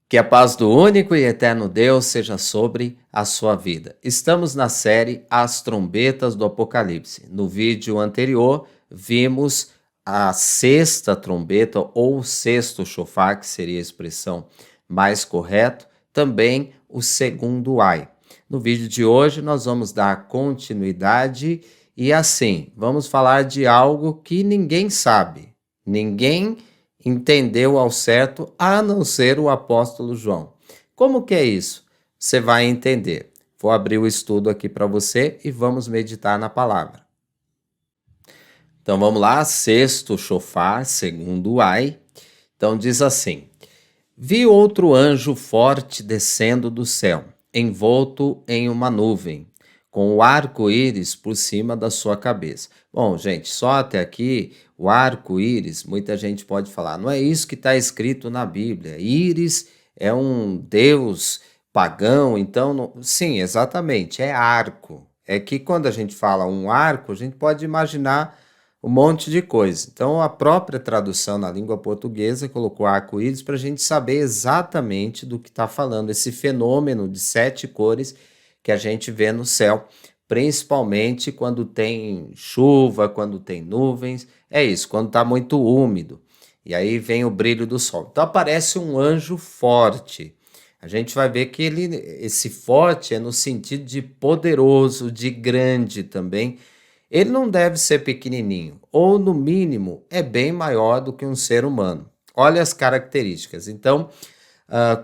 Que a paz do único e eterno Deus seja sobre a sua vida. Estamos na série As Trombetas do Apocalipse. No vídeo anterior, vimos a sexta trombeta ou o sexto chofar, que seria a expressão mais correta, também o segundo ai. No vídeo de hoje, nós vamos dar continuidade e assim, vamos falar de algo que ninguém sabe, ninguém entendeu ao certo, a não ser o apóstolo João. Como que é isso? Você vai entender. Vou abrir o estudo aqui para você e vamos meditar na palavra. Então vamos lá, sexto chofar, segundo ai. Então diz assim: Vi outro anjo forte descendo do céu, envolto em uma nuvem, com o arco-íris por cima da sua cabeça. Bom, gente, só até aqui, o arco-íris, muita gente pode falar, não é isso que está escrito na Bíblia. Íris é um deus pagão, então, sim, exatamente, é arco. É que quando a gente fala um arco, a gente pode imaginar um monte de coisa. Então, a própria tradução na língua portuguesa colocou arco-íris para a gente saber exatamente do que está falando, esse fenômeno de 7 cores que a gente vê no céu, principalmente quando tem chuva, quando tem nuvens, é isso, quando está muito úmido. E aí vem o brilho do sol. Então aparece um anjo forte. A gente vai ver que esse forte é no sentido de poderoso, de grande também. Ele não deve ser pequenininho, ou no mínimo é bem maior do que um ser humano. Olha as características. Então,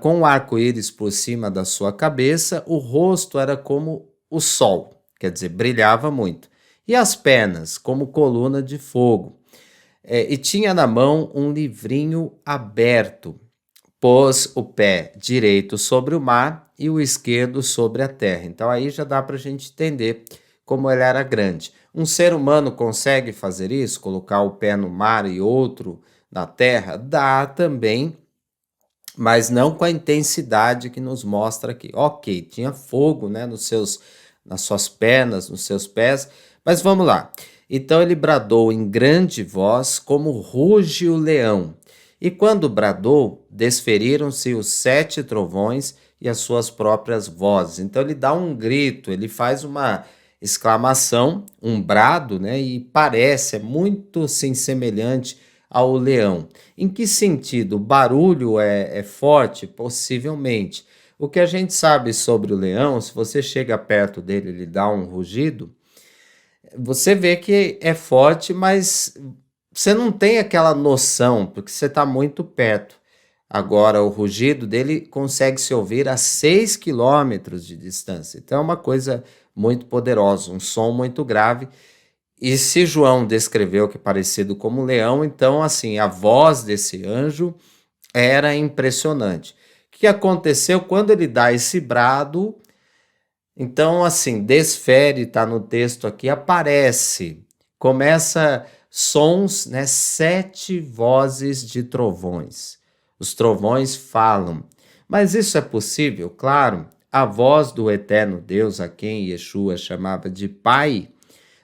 com o arco-íris por cima da sua cabeça, o rosto era como o sol, quer dizer, brilhava muito. E as pernas, como coluna de fogo. E tinha na mão um livrinho aberto. Pôs o pé direito sobre o mar e o esquerdo sobre a terra. Então aí já dá para a gente entender como ele era grande. Um ser humano consegue fazer isso? Colocar o pé no mar e outro na terra? Dá também, mas não com a intensidade que nos mostra aqui. Ok, tinha fogo, né, nas suas pernas, nos seus pés, mas vamos lá. Então ele bradou em grande voz, como ruge o leão. E quando bradou, desferiram-se os 7 trovões e as suas próprias vozes. Então ele dá um grito, ele faz uma exclamação, um brado, né? E parece, é muito assim, semelhante ao leão. Em que sentido? O barulho é forte? Possivelmente. O que a gente sabe sobre o leão, se você chega perto dele e ele dá um rugido, você vê que é forte, mas você não tem aquela noção, porque você está muito perto. Agora, o rugido dele consegue se ouvir a 6 quilômetros de distância. Então, é uma coisa muito poderosa, um som muito grave. E se João descreveu que é parecido como um leão, então, assim, a voz desse anjo era impressionante. O que aconteceu quando ele dá esse brado? Então, assim, desfere, está no texto aqui, aparece, começa sons, né? 7 vozes de trovões. Os trovões falam. Mas isso é possível? Claro, a voz do eterno Deus, a quem Yeshua chamava de Pai,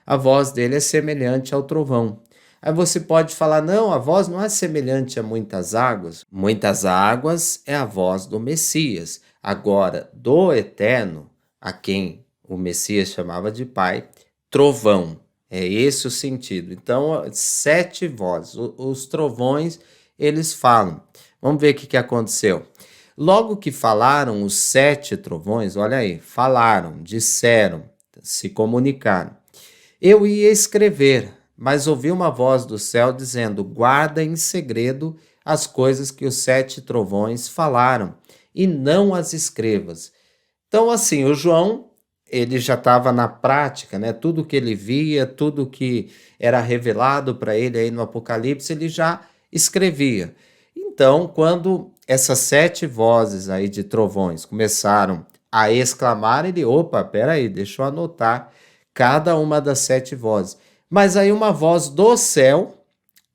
a voz dele é semelhante ao trovão. Aí você pode falar, não, a voz não é semelhante a muitas águas. Muitas águas é a voz do Messias. Agora, do eterno, a quem o Messias chamava de Pai, trovão. É esse o sentido. Então, 7 vozes. Os trovões, eles falam. Vamos ver o que aconteceu. Logo que falaram os 7 trovões, olha aí, falaram, disseram, se comunicaram. Eu ia escrever, mas ouvi uma voz do céu dizendo: guarda em segredo as coisas que os 7 trovões falaram, e não as escrevas. Então, assim, o João, ele já estava na prática, né? Tudo que ele via, tudo que era revelado para ele aí no Apocalipse, ele já escrevia. Então, quando essas 7 vozes aí de trovões começaram a exclamar, ele, opa, peraí, deixa eu anotar cada uma das 7 vozes. Mas aí uma voz do céu,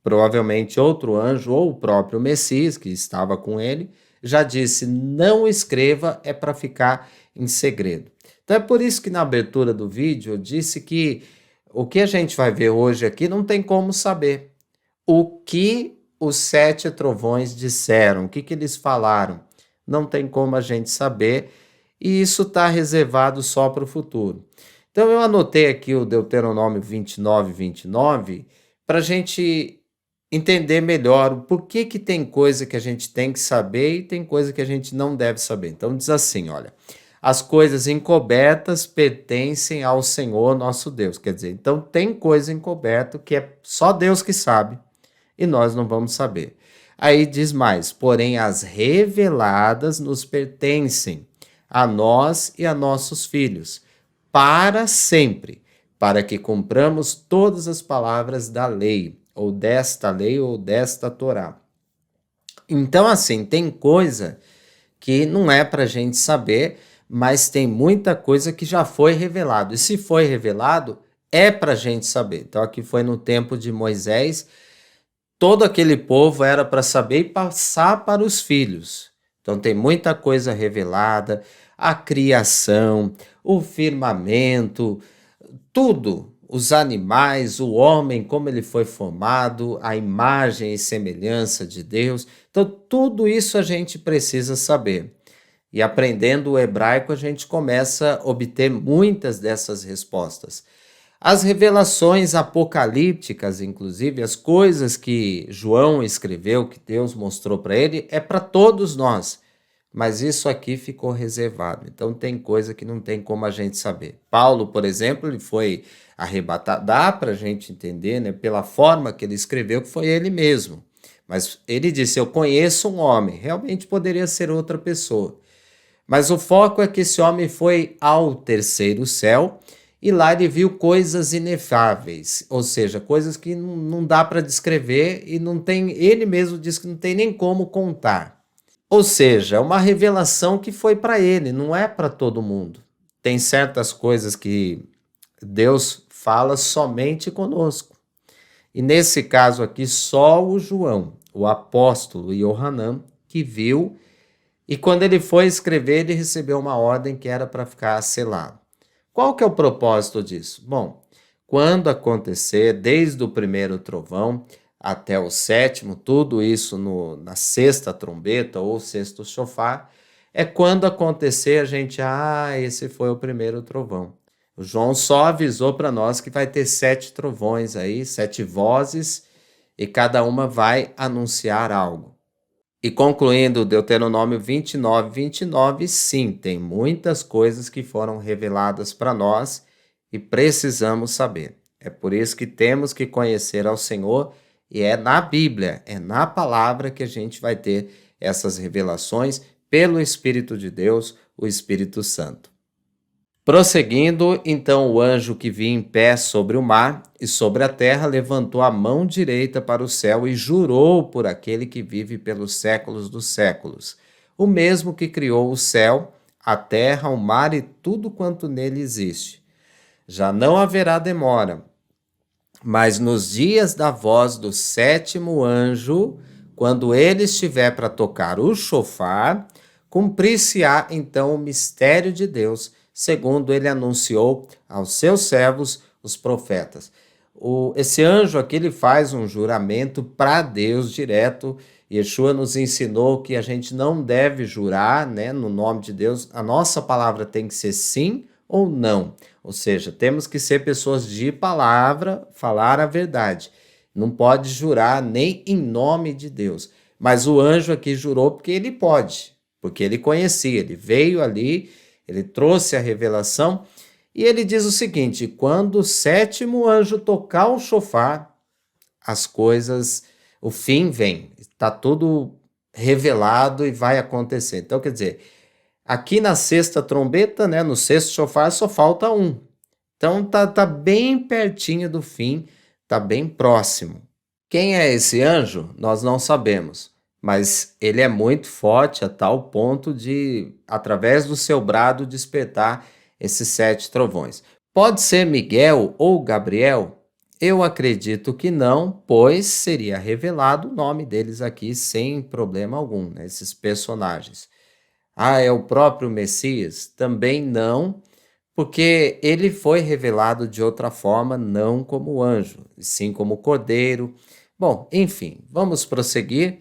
provavelmente outro anjo ou o próprio Messias que estava com ele, já disse: não escreva, é para ficar em segredo. Então é por isso que na abertura do vídeo eu disse que o que a gente vai ver hoje aqui não tem como saber. O que os 7 trovões disseram, o que eles falaram, não tem como a gente saber, e isso está reservado só para o futuro. Então eu anotei aqui o Deuteronômio 29, para a gente entender melhor o porquê que tem coisa que a gente tem que saber e tem coisa que a gente não deve saber. Então diz assim, olha, as coisas encobertas pertencem ao Senhor nosso Deus. Quer dizer, então tem coisa encoberta que é só Deus que sabe e nós não vamos saber. Aí diz mais, porém as reveladas nos pertencem a nós e a nossos filhos, para sempre, para que cumpramos todas as palavras da lei, ou desta Torá. Então, assim, tem coisa que não é para a gente saber, mas tem muita coisa que já foi revelado. E se foi revelado, é para a gente saber. Então, aqui foi no tempo de Moisés, todo aquele povo era para saber e passar para os filhos. Então, tem muita coisa revelada, a criação, o firmamento, tudo, os animais, o homem, como ele foi formado, a imagem e semelhança de Deus. Então, tudo isso a gente precisa saber. E aprendendo o hebraico, a gente começa a obter muitas dessas respostas. As revelações apocalípticas, inclusive, as coisas que João escreveu, que Deus mostrou para ele, é para todos nós. Mas isso aqui ficou reservado. Então tem coisa que não tem como a gente saber. Paulo, por exemplo, ele foi arrebatado. Dá para a gente entender, né, pela forma que ele escreveu, que foi ele mesmo. Mas ele disse: eu conheço um homem. Realmente poderia ser outra pessoa. Mas o foco é que esse homem foi ao terceiro céu e lá ele viu coisas inefáveis, ou seja, coisas que não dá para descrever e não tem, ele mesmo diz que não tem nem como contar. Ou seja, é uma revelação que foi para ele, não é para todo mundo. Tem certas coisas que Deus fala somente conosco. E nesse caso aqui, só o João, o apóstolo Yohanan, que viu, e quando ele foi escrever, ele recebeu uma ordem que era para ficar selado. Qual que é o propósito disso? Bom, quando acontecer, desde o primeiro trovão até o sétimo, tudo isso na sexta trombeta ou sexto chofar, é quando acontecer a gente, esse foi o primeiro trovão. O João só avisou para nós que vai ter 7 trovões aí, 7 vozes, e cada uma vai anunciar algo. E concluindo Deuteronômio 29, sim, tem muitas coisas que foram reveladas para nós e precisamos saber. É por isso que temos que conhecer ao Senhor e é na Bíblia, é na palavra que a gente vai ter essas revelações pelo Espírito de Deus, o Espírito Santo. Prosseguindo, então o anjo que vinha em pé sobre o mar e sobre a terra levantou a mão direita para o céu e jurou por aquele que vive pelos séculos dos séculos, o mesmo que criou o céu, a terra, o mar e tudo quanto nele existe. Já não haverá demora, mas nos dias da voz do sétimo anjo, quando ele estiver para tocar o chofar, cumprir-se-á então o mistério de Deus, segundo ele anunciou aos seus servos, os profetas. Esse anjo aqui, ele faz um juramento para Deus direto. Yeshua nos ensinou que a gente não deve jurar, né, no nome de Deus. A nossa palavra tem que ser sim ou não. Ou seja, temos que ser pessoas de palavra, falar a verdade. Não pode jurar nem em nome de Deus. Mas o anjo aqui jurou porque ele pode, porque ele conhecia, ele veio ali, ele trouxe a revelação e ele diz o seguinte: quando o sétimo anjo tocar o chofar, as coisas, o fim vem, está tudo revelado e vai acontecer. Então, quer dizer, aqui na sexta trombeta, né, no sexto chofar, só falta um. Então, tá bem pertinho do fim, tá bem próximo. Quem é esse anjo? Nós não sabemos, mas ele é muito forte a tal ponto de, através do seu brado, despertar esses 7 trovões. Pode ser Miguel ou Gabriel? Eu acredito que não, pois seria revelado o nome deles aqui sem problema algum, né, esses personagens. É o próprio Messias? Também não, porque ele foi revelado de outra forma, não como anjo, sim como cordeiro. Bom, enfim, vamos prosseguir.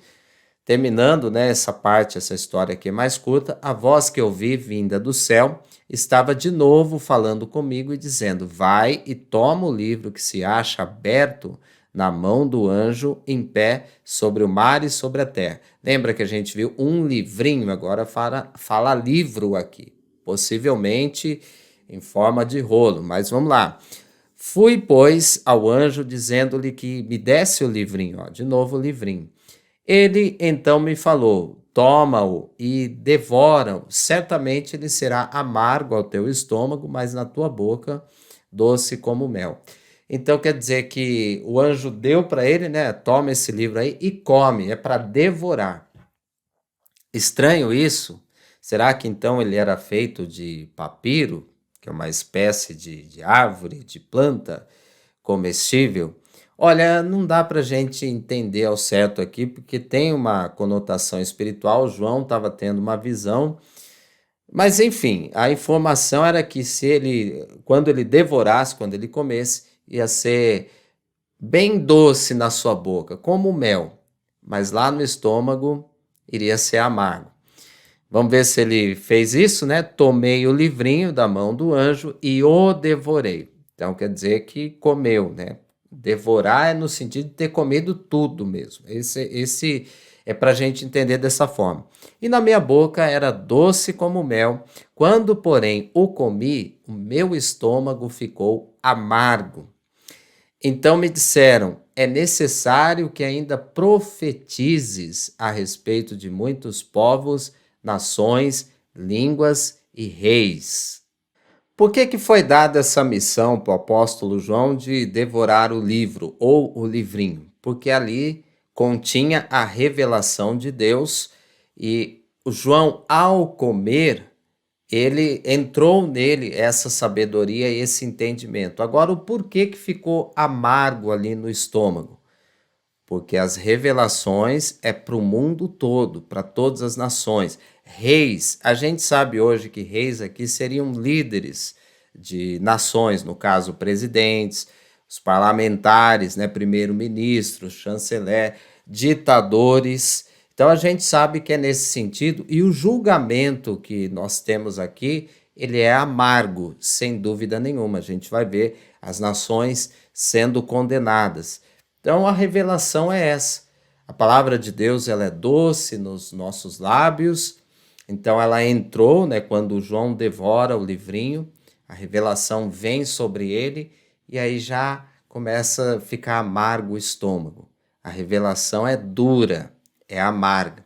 Terminando, né, essa parte, essa história aqui é mais curta, a voz que eu vi vinda do céu estava de novo falando comigo e dizendo: vai e toma o livro que se acha aberto na mão do anjo em pé sobre o mar e sobre a terra. Lembra que a gente viu um livrinho, agora fala livro aqui, possivelmente em forma de rolo, mas vamos lá. Fui, pois, ao anjo dizendo-lhe que me desse o livrinho, ó, de novo o livrinho. Ele então me falou: toma-o e devora-o. Certamente ele será amargo ao teu estômago, mas na tua boca doce como mel. Então quer dizer que o anjo deu para ele, né? Toma esse livro aí e come, é para devorar. Estranho isso? Será que então ele era feito de papiro, que é uma espécie de árvore, de planta comestível? Olha, não dá para a gente entender ao certo aqui, porque tem uma conotação espiritual. João estava tendo uma visão, mas enfim, a informação era que se ele, quando ele devorasse, quando ele comesse, ia ser bem doce na sua boca, como mel, mas lá no estômago iria ser amargo. Vamos ver se ele fez isso, né? Tomei o livrinho da mão do anjo e o devorei. Então quer dizer que comeu, né? Devorar é no sentido de ter comido tudo mesmo. Esse é para a gente entender dessa forma. E na minha boca era doce como mel. Quando, porém, o comi, o meu estômago ficou amargo. Então me disseram: é necessário que ainda profetizes a respeito de muitos povos, nações, línguas e reis. Por que foi dada essa missão para o apóstolo João de devorar o livro ou o livrinho? Porque ali continha a revelação de Deus e o João, ao comer, ele entrou nele essa sabedoria e esse entendimento. Agora, o porquê que ficou amargo ali no estômago? Porque as revelações é para o mundo todo, para todas as nações. Reis, a gente sabe hoje que reis aqui seriam líderes de nações, no caso, presidentes, os parlamentares, né, primeiro-ministro, chanceler, ditadores. Então a gente sabe que é nesse sentido, e o julgamento que nós temos aqui, ele é amargo, sem dúvida nenhuma. A gente vai ver as nações sendo condenadas. Então a revelação é essa. A palavra de Deus, ela é doce nos nossos lábios. Então ela entrou, né, quando João devora o livrinho, a revelação vem sobre ele e aí já começa a ficar amargo o estômago. A revelação é dura, é amarga.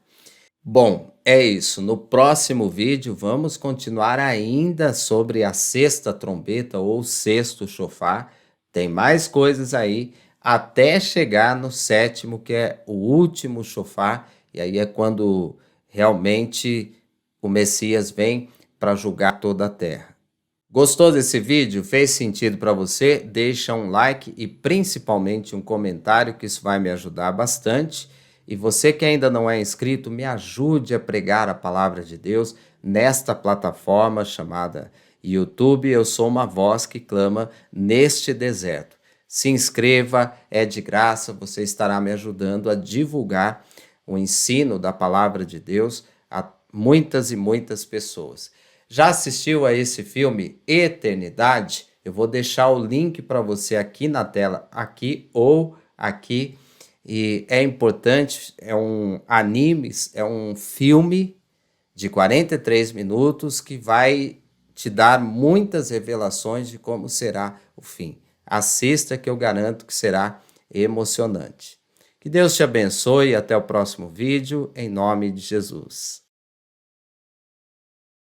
Bom, é isso. No próximo vídeo vamos continuar ainda sobre a sexta trombeta ou sexto chofar. Tem mais coisas aí até chegar no sétimo, que é o último chofar, e aí é quando realmente o Messias vem para julgar toda a terra. Gostou desse vídeo? Fez sentido para você? Deixa um like e principalmente um comentário, que isso vai me ajudar bastante. E você que ainda não é inscrito, me ajude a pregar a palavra de Deus nesta plataforma chamada YouTube. Eu sou uma voz que clama neste deserto. Se inscreva, é de graça, você estará me ajudando a divulgar o ensino da palavra de Deus a muitas e muitas pessoas. Já assistiu a esse filme Eternidade? Eu vou deixar o link para você aqui na tela, aqui ou aqui. E é importante, é um anime, é um filme de 43 minutos que vai te dar muitas revelações de como será o fim. Assista, que eu garanto que será emocionante. Que Deus te abençoe e até o próximo vídeo, em nome de Jesus.